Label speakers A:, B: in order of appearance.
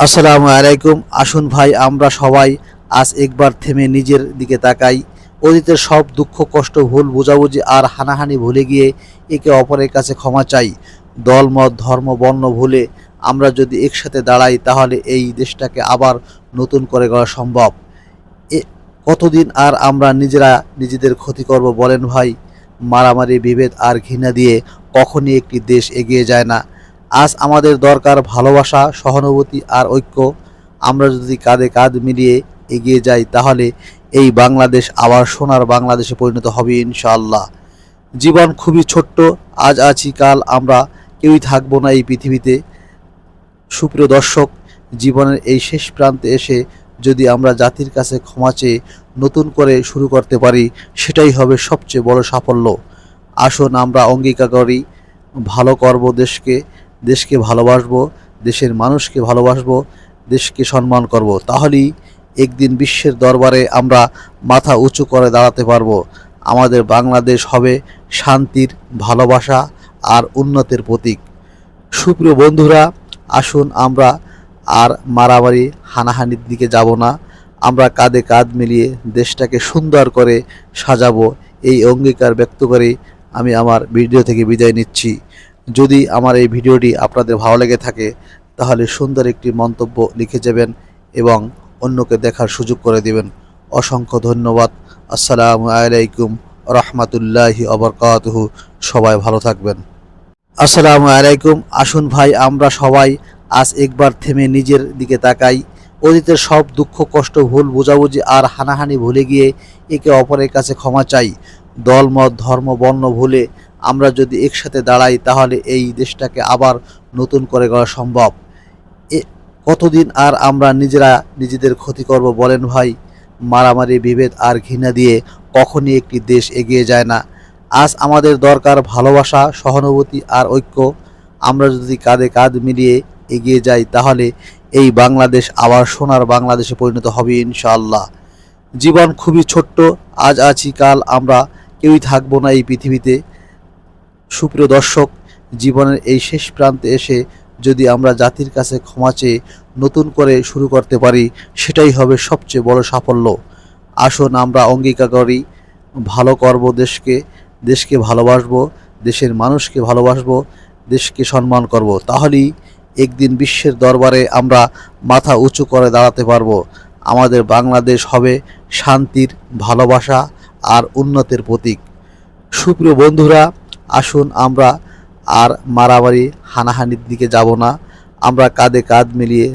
A: আসসালামু আলাইকুম। আসুন ভাই আমরা সবাই আজ একবার থেমে নিজের দিকে তাকাই। অতীতের সব দুঃখ কষ্ট ভুল বোঝাবুঝি আর হানাহানি ভুলে গিয়ে একে অপরের কাছে ক্ষমা চাই। দল মত ধর্ম বর্ণ ভুলে আমরা যদি একসাথে দাঁড়াই তাহলে এই দেশটাকে আবার নতুন করে গড়া সম্ভব। এ কতদিন আর আমরা নিজেরা নিজেদের ক্ষতি করব বলেন ভাই? মারামারি বিভেদ আর ঘৃণা দিয়ে কখনই একটি দেশ এগিয়ে যায় না। আজ আমাদের দরকার ভালোবাসা, সহানুভূতি আর ঐক্য। আমরা যদি কাঁধে কাঁধ মিলিয়ে এগিয়ে যাই তাহলে এই বাংলাদেশ আবার সোনার বাংলাদেশে পরিণত হবে ইনশাআল্লাহ। জীবন খুবই ছোট্ট, আজ আছি কাল আমরা কেউই থাকবো না এই পৃথিবীতে। সুপ্রিয় দর্শক, জীবনের এই শেষ প্রান্তে এসে যদি আমরা জাতির কাছে ক্ষমা চেয়ে নতুন করে শুরু করতে পারি, সেটাই হবে সবচেয়ে বড় সাফল্য। আসুন আমরা অঙ্গীকার করি, ভালো করব দেশকে, দেশকে ভালোবাসবো, দেশের মানুষকে ভালোবাসবো, দেশকে সম্মান করব। তাহলেই একদিন বিশ্বের দরবারে আমরা মাথা উঁচু করে দাঁড়াতে পারবো। আমাদের বাংলাদেশ হবে শান্তির, ভালোবাসা আর উন্নতির প্রতীক। সুপ্রিয় বন্ধুরা, আসুন আমরা আর মারামারি হানাহানির দিকে যাব না। আমরা কাঁধে কাঁধ মিলিয়ে দেশটাকে সুন্দর করে সাজাবো, এই অঙ্গীকার ব্যক্ত করে আমি আমার ভিডিও থেকে বিদায় নিচ্ছি। যদি আমার এই ভিডিওটি আপনাদের ভালো লেগে থাকে তাহলে সুন্দর একটি মন্তব্য লিখে যাবেন এবং অন্যকে দেখার সুযোগ করে দিবেন। অসংখ্য ধন্যবাদ। আসসালামু আলাইকুম রহমতুল্লাহি ওয়া বারাকাতুহু। সবাই ভালো থাকবেন। আসসালামু আলাইকুম। আসুন ভাই আমরা সবাই আজ একবার থেমে নিজের দিকে তাকাই। অতীতের সব দুঃখ কষ্ট ভুল বোঝাবুঝি আর হানাহানি ভুলে গিয়ে একে অপরের কাছে ক্ষমা চাই। দল মত ধর্ম বর্ণ ভুলে আমরা যদি একসাথে দাঁড়াই তাহলে এই দেশটাকে আবার নতুন করে গড়া সম্ভব। এ কতদিন আর আমরা নিজেরা নিজেদের ক্ষতি করব বলেন ভাই? মারামারি বিভেদ আর ঘৃণা দিয়ে কখনই একটি দেশ এগিয়ে যায় না। আজ আমাদের দরকার ভালোবাসা, সহানুভূতি আর ঐক্য। আমরা যদি কাঁধে কাঁধ মিলিয়ে এগিয়ে যাই তাহলে এই বাংলাদেশ আবার সোনার বাংলাদেশে পরিণত হবে ইনশাআল্লাহ। জীবন খুবই ছোট্ট, আজ আছি কাল আমরা কেউই থাকবো না এই পৃথিবীতে। সুপ্রিয় দর্শক, জীবনের এই শেষ প্রান্তে এসে যদি আমরা জাতির কাছে ক্ষমা চেয়ে নতুন করে শুরু করতে পারি, সেটাই হবে সবচেয়ে বড় সাফল্য। আসুন আমরা অঙ্গীকার করি, ভালো করব দেশকে, দেশকে ভালোবাসবো, দেশের মানুষকে ভালোবাসবো, দেশকে সম্মান করব। তাহলেই একদিন বিশ্বের দরবারে আমরা মাথা উঁচু করে দাঁড়াতে পারবো। আমাদের বাংলাদেশ হবে শান্তির, ভালোবাসা আর উন্নতির প্রতীক। সুপ্রিয় বন্ধুরা, আসুন আমরা আর মারামারি হানাহানির দিকে যাব না। আমরা কাঁধে কাঁধ মিলিয়ে